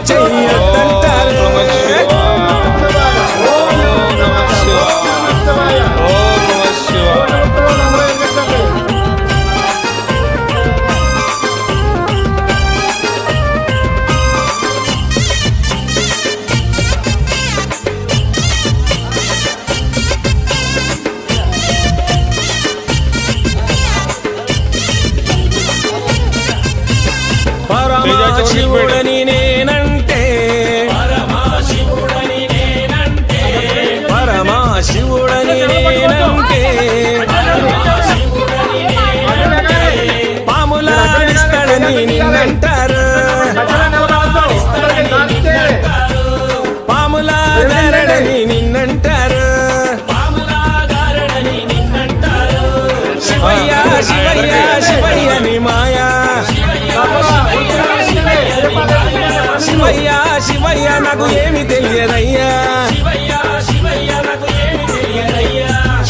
చెయ్యొద్దంటారు. పరమశివుడని నేనంటే పరమశివుడని నేనంటే పాములాడిస్తాడని నిన్నంటారు. పాములాగారడని నిన్నంటారు. శివయ్య శివయ్య శివయ్యని మాయా శివయ్య శివయ్య నాకు ఏమి తెలియదయ్యా.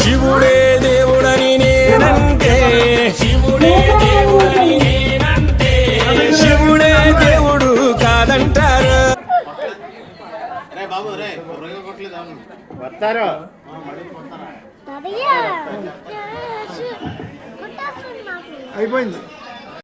శివుడే దేవుడని నేనంటే శివుడే దేవుడు కాదంటారు. అయిపోయింది.